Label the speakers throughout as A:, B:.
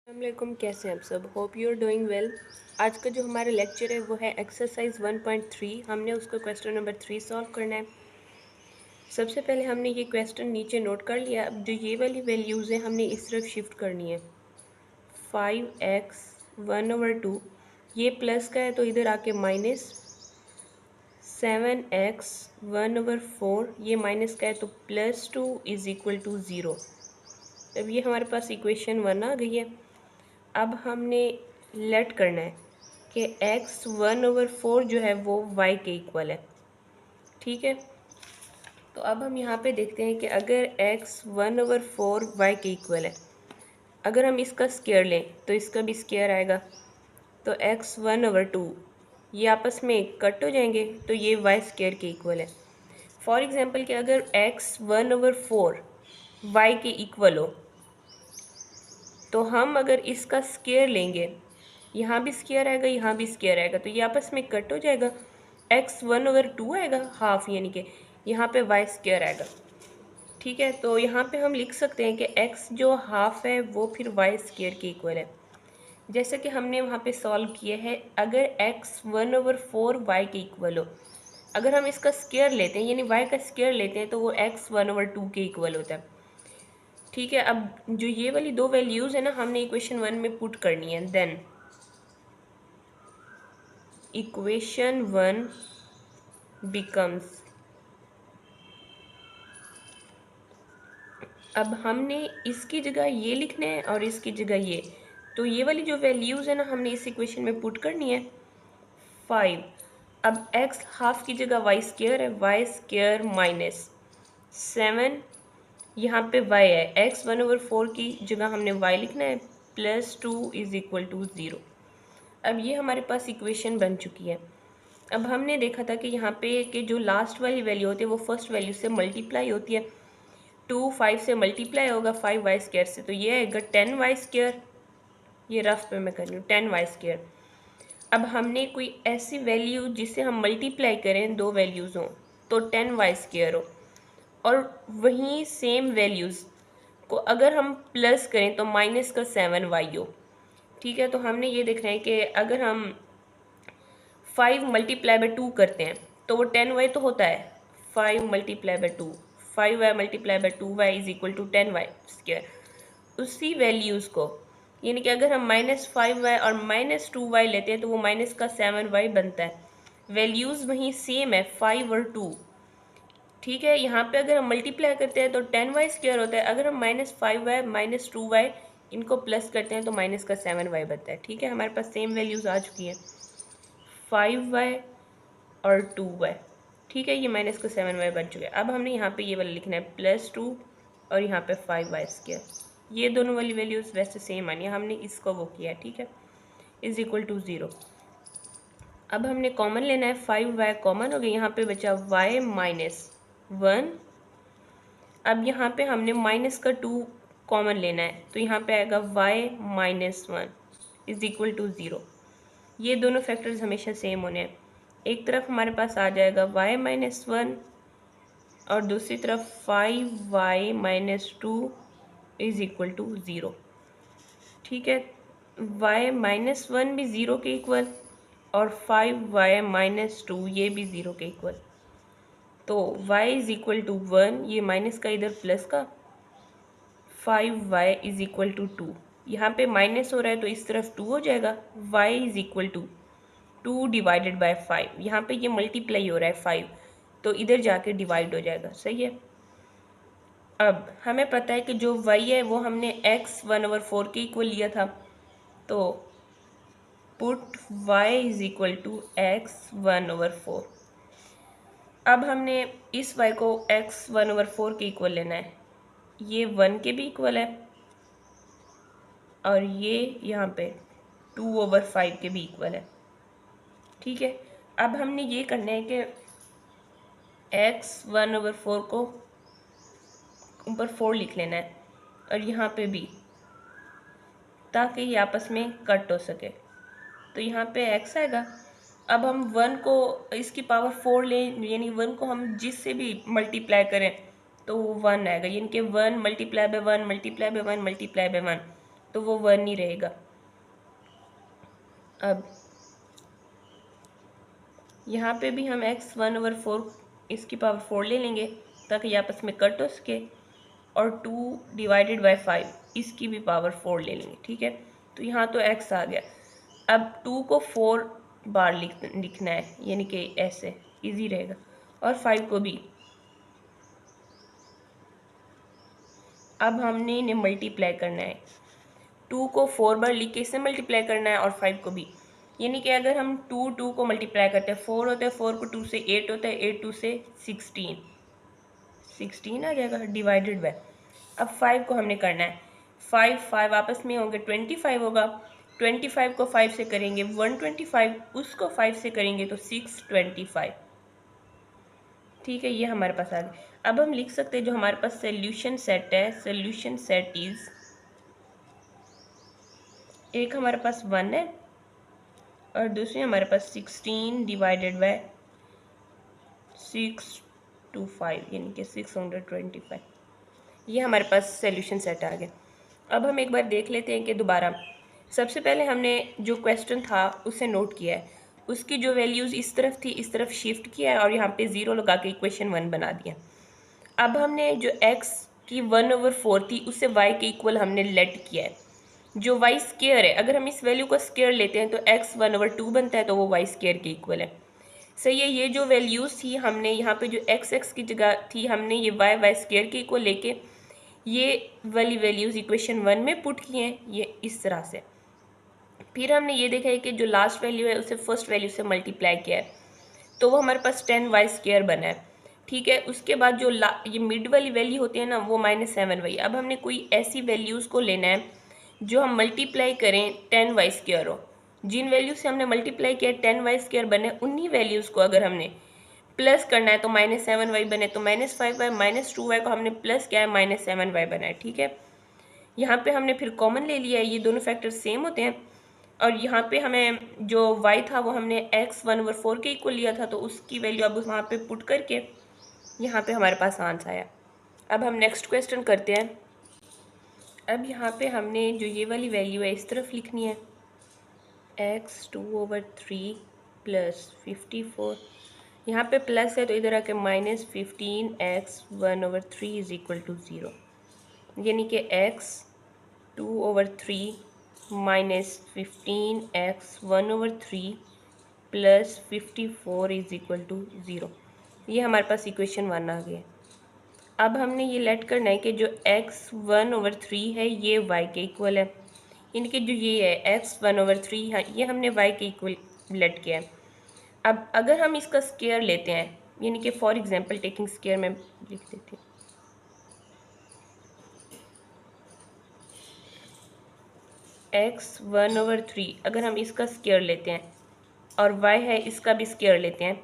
A: अस्सलामुअलैकुम, कैसे हैं आप सब। Hope you are doing well. आज का जो हमारा लेक्चर है वो है एक्सरसाइज 1.3। हमने उसको क्वेश्चन नंबर 3 सॉल्व करना है। सबसे पहले हमने ये क्वेश्चन नीचे नोट कर लिया। अब जो ये वाली वैल्यूज़ है हमने इस तरफ शिफ्ट करनी है। 5x 1/2, ये प्लस का है तो इधर आके माइनस। 7x 1/4, ये माइनस का है तो +2 = 0। अब ये हमारे पास इक्वेशन 1 आ गई है। अब हमने लेट करना है कि x 1/4 जो है वो y के इक्वल है। ठीक है, तो अब हम यहाँ पे देखते हैं कि अगर x 1/4 y के इक्वल है, अगर हम इसका स्क्वायर लें तो इसका भी स्क्वायर आएगा, तो x 1/2 ये आपस में कट हो जाएंगे तो ये y स्क्वायर के इक्वल है। फॉर एग्जांपल कि अगर x 1/4 y के इक्वल हो तो हम अगर इसका स्क्वायर लेंगे, यहाँ भी स्क्वायर आएगा यहाँ भी स्क्वायर आएगा, तो ये आपस में कट हो जाएगा। x 1/2 आएगा हाफ, यानी कि यहाँ पे y स्क्वायर आएगा। ठीक है, तो यहाँ पे हम लिख सकते हैं कि x जो हाफ है वो फिर y स्क्वायर के इक्वल है। जैसे कि हमने वहाँ पे सॉल्व किया है, अगर x 1/4 y के इक्वल हो, अगर हम इसका स्क्वायर लेते हैं यानी y का स्क्वायर लेते हैं तो वो x 1/2 के इक्वल होता है। ठीक है, अब जो ये वाली दो वैल्यूज़ है ना हमने इक्वेशन 1 में पुट करनी है। देन इक्वेशन 1 बिकम्स, अब हमने इसकी जगह ये लिखना है और इसकी जगह ये, तो ये वाली जो वैल्यूज़ है ना हमने इस इक्वेशन में पुट करनी है। 5, अब x हाफ की जगह y स्क्वायर है, y स्क्वायर माइनस 7, यहाँ पे y है, x 1/4 की जगह हमने y लिखना है, +2 = 0। अब ये हमारे पास इक्वेशन बन चुकी है। अब हमने देखा था कि यहाँ पे कि जो लास्ट वाली वैल्यू होती है वो फर्स्ट वैल्यू से मल्टीप्लाई होती है। 2 5 से मल्टीप्लाई होगा 5y² से, तो ये आएगा 10y²। ये रफ पे मैं कर रही हूँ 10y²। अब हमने कोई ऐसी वैल्यू जिसे हम मल्टीप्लाई करें, दो वैल्यूज़ हों तो 10y² हो, और वहीं सेम वैल्यूज़ को अगर हम प्लस करें तो माइनस का 7y हो। ठीक है, तो हमने ये देखना है कि अगर हम 5 × 2 करते हैं तो वो 10y तो होता है। 5 × 2, 5y × 2y = 10y²। उसी वैल्यूज़ को यानी कि अगर हम -5y और -2y लेते हैं तो वो माइनस का 7y बनता है। वैल्यूज़ वहीं सेम है 5 और 2। ठीक है, यहाँ पे अगर हम मल्टीप्लाई करते हैं तो 10y² होता है। अगर हम -5y -2y इनको प्लस करते हैं तो माइनस का 7y बनता है। ठीक है, हमारे पास सेम वैल्यूज़ आ चुकी हैं 5y और 2y। ठीक है, ये माइनस का 7y बन चुका है। अब हमने यहाँ पे ये वाला लिखना है +2 और यहाँ पे 5y²। ये दोनों वाली वैल्यूज़ वैसे सेम आनी है, हमने इसको वो किया है। ठीक है, = 0। अब हमने कॉमन लेना है, 5y कॉमन हो गया, यहाँ पे बचा y -1। अब यहाँ पे हमने माइनस का 2 कॉमन लेना है, तो यहाँ पे आएगा y -1 = 0। ये दोनों फैक्टर्स हमेशा सेम होने हैं। एक तरफ हमारे पास आ जाएगा y -1 और दूसरी तरफ 5y -2 = 0। ठीक है, y -1 भी 0 के इक्वल और 5y -2 ये भी 0 के इक्वल, तो y = 1, ये माइनस का इधर प्लस का, 5y = 2। यहाँ पे माइनस हो रहा है तो इस तरफ 2 हो जाएगा। y = 2 / 5, यहाँ पे ये मल्टीप्लाई हो रहा है 5, तो इधर जाके डिवाइड हो जाएगा। सही है, अब हमें पता है कि जो y है वो हमने x 1/4 के इक्वल लिया था, तो पुट y = x 1/4। अब हमने इस y को x 1/4 के इक्वल लेना है, ये 1 के भी इक्वल है और ये यहाँ पे 2/5 के भी इक्वल है। ठीक है, अब हमने ये करना है कि x 1/4 को ऊपर 4 लिख लेना है और यहाँ पे भी, ताकि ये आपस में कट हो सके। तो यहाँ पे x आएगा। अब हम 1 को इसकी पावर 4 लें, यानी 1 को हम जिससे भी मल्टीप्लाई करें तो वो 1 आएगा, यानी कि 1 × 1 × 1 × 1 × 1 तो वो 1 ही रहेगा। अब यहाँ पे भी हम x 1/4 इसकी पावर 4 ले लेंगे ताकि ये आपस में कट हो सके, और 2 डिवाइडेड बाई 5 इसकी भी पावर 4 ले लेंगे। ठीक है, तो यहाँ तो x आ गया। अब 2 को 4 बार लिखना है, यानी कि ऐसे इजी रहेगा, और 5 को भी। अब हमने इन्हें मल्टीप्लाई करना है, 2 को 4 बार लिख के इससे मल्टीप्लाई करना है, और 5 को भी। यानी कि अगर हम 2 को मल्टीप्लाई करते हैं, 4 होता है, 4 को 2 से 8 होता है, 8 2 से 16 आ जाएगा डिवाइडेड बाय। अब 5 को हमने करना है, 5 आपस में होंगे 25 होगा, 25 को 5 से करेंगे 125, उसको 5 से करेंगे तो 625। ठीक है, ये हमारे पास आ गया। अब हम लिख सकते हैं जो हमारे पास सोल्यूशन सेट है, सोल्यूशन सेट इज, एक हमारे पास 1 है और दूसरी हमारे पास 16 डिवाइडेड बाय 625 यानी कि 625। ये हमारे पास सोल्यूशन सेट आ गया। अब हम एक बार देख लेते हैं कि दोबारा, सबसे पहले हमने जो क्वेश्चन था उसे नोट किया है, उसकी जो वैल्यूज़ इस तरफ थी इस तरफ शिफ्ट किया है और यहाँ पे 0 लगा के इक्वेशन 1 बना दिया। अब हमने जो x की 1/4 थी उसे y के इक्वल हमने लेट किया है। जो y स्क्वायर है, अगर हम इस वैल्यू को स्क्वायर लेते हैं तो x 1/2 बनता है, तो वो y स्क्वायर के इक्वल है। सही है, ये जो वैल्यूज़ थी हमने यहाँ पे जो x की जगह थी हमने ये y स्क्वायर के इक्वल लेके ये वाली वैल्यूज़ इक्वेशन 1 में पुट किए हैं, ये इस तरह से। फिर हमने ये देखा है कि जो लास्ट वैल्यू है उसे फर्स्ट वैल्यू से मल्टीप्लाई किया है, तो वो हमारे पास 10y² बना है। ठीक है, उसके बाद जो ये मिड वाली वैल्यू होती है ना, वो -7y। अब हमने कोई ऐसी वैल्यूज़ को लेना है जो हम मल्टीप्लाई करें 10y² हो। जिन वैल्यू से हमने मल्टीप्लाई किया 10y² बने, उन्हीं वैल्यूज़ को अगर हमने प्लस करना है तो -7y बने, तो -5y, -2y को हमने प्लस किया है, -7y बना है। ठीक है, यहाँ पे हमने फिर कॉमन ले लिया है, ये दोनों फैक्टर सेम होते हैं, और यहाँ पे हमें जो y था वो हमने x 1/4 के इक्वल लिया था, तो उसकी वैल्यू अब वहाँ पे पुट करके यहाँ पे हमारे पास आंसर आया। अब हम नेक्स्ट क्वेश्चन करते हैं। अब यहाँ पे हमने जो ये वाली वैल्यू है इस तरफ लिखनी है, x 2/3 प्लस 54, यहाँ पे प्लस है तो इधर आके -15x 1/3 इज इक्वल टू 0, यानी कि x 2/3 -15x 1/3 plus 54 is equal to 0। ये हमारे पास इक्वेशन 1 आ गया। अब हमने ये लेट करना है कि जो x 1/3 है ये y के इक्वल है, यानी कि जो ये है x 1/3 है ये हमने y के इक्वल लेट किया है। अब अगर हम इसका स्क्वायर लेते हैं, यानी कि फॉर एग्जांपल टेकिंग स्क्वायर में लिख देते हैं, x 1/3 अगर हम इसका स्क्वायर लेते हैं और y है इसका भी स्क्वायर लेते हैं,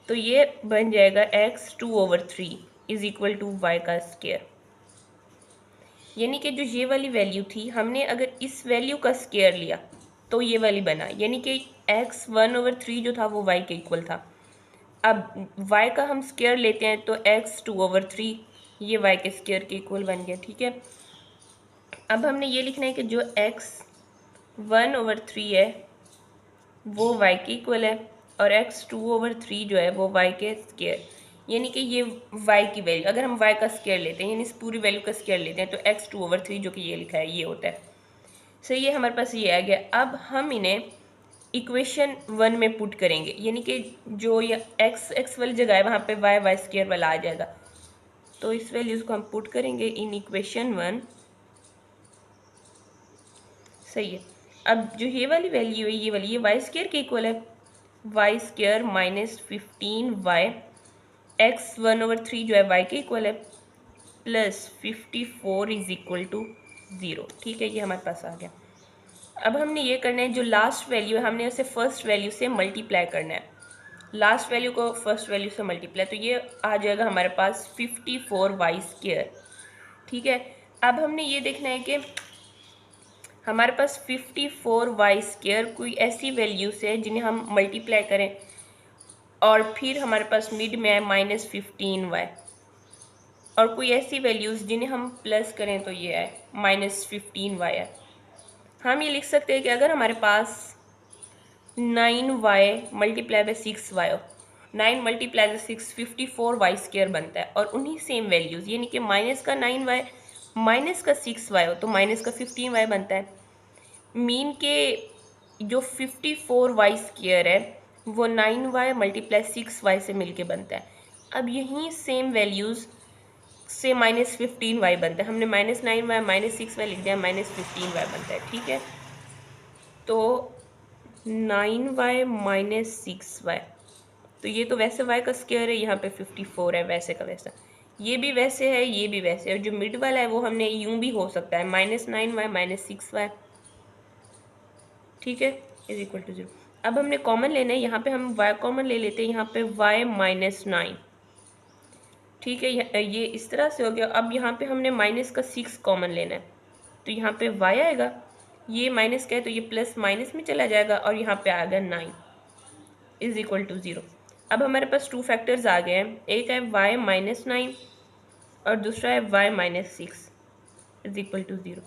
A: तो ये बन जाएगा x 2/3 is equal to y का स्क्वायर। यानी कि जो ये वाली वैल्यू थी हमने अगर इस वैल्यू का स्क्वायर लिया तो ये वाली बना, यानी कि x 1/3 जो था वो y के इक्वल था। अब y का हम स्क्वायर लेते हैं तो x 2/3 ये y के स्क्वायर के इक्वल बन गया। ठीक है, अब हमने ये लिखना है कि जो x 1/3 है वो y के इक्वल है, और x 2/3 जो है वो y के स्क्वायर, यानी कि ये y की वैल्यू अगर हम y का स्क्वायर लेते हैं, यानी इस पूरी वैल्यू का स्क्वायर लेते हैं, तो x 2/3 जो कि ये लिखा है ये होता है। सही है, हमारे पास ये आ गया। अब हम इन्हें इक्वेशन 1 में पुट करेंगे, यानी कि जो ये x वाली जगह है वहाँ पे y स्क्वायर वाला आ जाएगा, तो इस वैल्यूज़ को हम पुट करेंगे इन इक्वेशन 1। सही है, अब जो ये वाली वैल्यू है ये वाली ये y स्क्वायर के इक्वल है, y स्क्वायर -15y x 1/3 जो है y के इक्वल है प्लस 54 इज इक्वल टू 0। ठीक है, ये हमारे पास आ गया। अब हमने ये करना है जो लास्ट वैल्यू है हमने उसे फर्स्ट वैल्यू से मल्टीप्लाई करना है, लास्ट वैल्यू को फर्स्ट वैल्यू से मल्टीप्लाई, तो ये आ जाएगा हमारे पास 54y स्क्वायर। ठीक है, अब हमने ये देखना है कि हमारे पास 54y स्क्वायर कोई ऐसी वैल्यूज है जिन्हें हम मल्टीप्लाई करें और फिर हमारे पास मिड में है -15y, और कोई ऐसी वैल्यूज़ जिन्हें हम प्लस करें तो ये है -15y है। हम ये लिख सकते हैं कि अगर हमारे पास 9y multiply by 6y, 9 multiply by 6 54y² बनता है, और उन्हीं सेम वैल्यूज़ यानी कि माइनस का 9y माइनस का 6y हो तो माइनस का 15y बनता है। मीन के जो 54y² है वो 9y मल्टीप्लाई 6y से मिलके बनता है। अब यहीं सेम वैल्यूज़ से माइनस 15y बनता है, हमने माइनस 9y माइनस 6y लिख दिया, माइनस 15y बनता है। ठीक है, तो 9y माइनस 6y, तो ये तो वैसे y का स्क्वायर है, यहाँ पे 54 है, वैसे का वैसा, ये भी वैसे है, ये भी वैसे है, जो मिड वाला है वो हमने यूं भी हो सकता है, माइनस 9y माइनस 6y। ठीक है, इज इक्वल टू 0। अब हमने कॉमन लेना है, यहाँ पे हम y कॉमन ले लेते हैं, यहाँ पे y माइनस 9। ठीक है, ये इस तरह से हो गया। अब यहाँ पे हमने माइनस का 6 कॉमन लेना है, तो यहाँ पे y आएगा, ये माइनस का है तो ये प्लस माइनस में चला जाएगा, और यहाँ पे आएगा 9 इज इक्वल टू 0। अब हमारे पास 2 फैक्टर्स आ गए हैं, एक है y माइनस 9 और दूसरा है y minus 6 is equal to 0।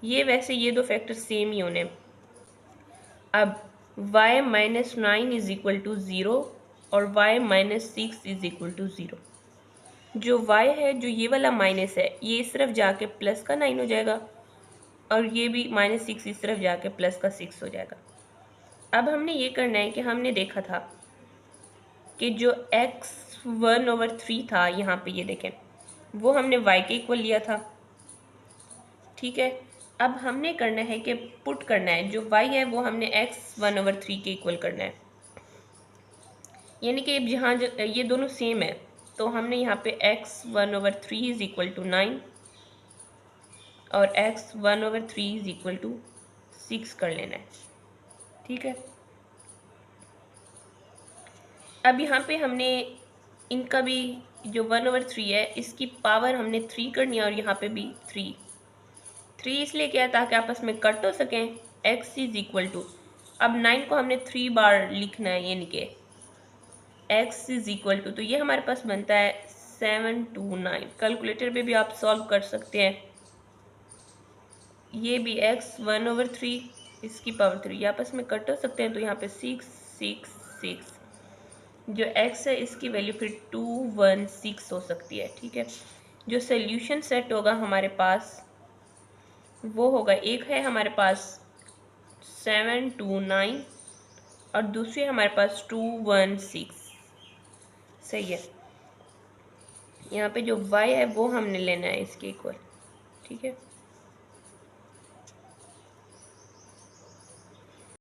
A: ये वैसे ये दो फैक्टर सेम ही होने। अब y minus 9 is equal to 0 और y minus 6 is equal to 0। जो y है, जो ये वाला माइनस है, ये इस तरफ जाके प्लस का 9 हो जाएगा, और ये भी माइनस 6 इस तरफ जाके प्लस का 6 हो जाएगा। अब हमने ये करना है कि हमने देखा था कि जो x 1/3 था, यहाँ पे ये देखें, वो हमने y के इक्वल लिया था। ठीक है, अब हमने करना है कि पुट करना है, जो y है वो हमने x 1/3 के इक्वल करना है, यानी कि जहाँ ये दोनों सेम है, तो हमने यहाँ पे x 1/3 इज इक्वल टू 9 और x 1/3 इज इक्वल टू 6 कर लेना है। ठीक है, अब यहाँ पे हमने इनका भी जो 1/3 है, इसकी पावर हमने 3 करनी है, और यहाँ पे भी 3 इसलिए किया ताकि आपस में कट हो सकें। x इज इक्वल टू, अब 9 को हमने 3 बार लिखना है, यानी कि x इज इक्वल टू, तो ये हमारे पास बनता है 729। कैलकुलेटर पे भी आप सॉल्व कर सकते हैं। ये भी x 1/3, इसकी पावर 3, ये आपस में कट हो सकते हैं, तो यहाँ पे 6 6 6, जो x है इसकी वैल्यू फिर 216 हो सकती है। ठीक है, जो सोल्यूशन सेट होगा हमारे पास वो होगा, एक है हमारे पास 729 और दूसरी हमारे पास 216। सही है, यहाँ पे जो y है वो हमने लेना है इसके इक्वल। ठीक है।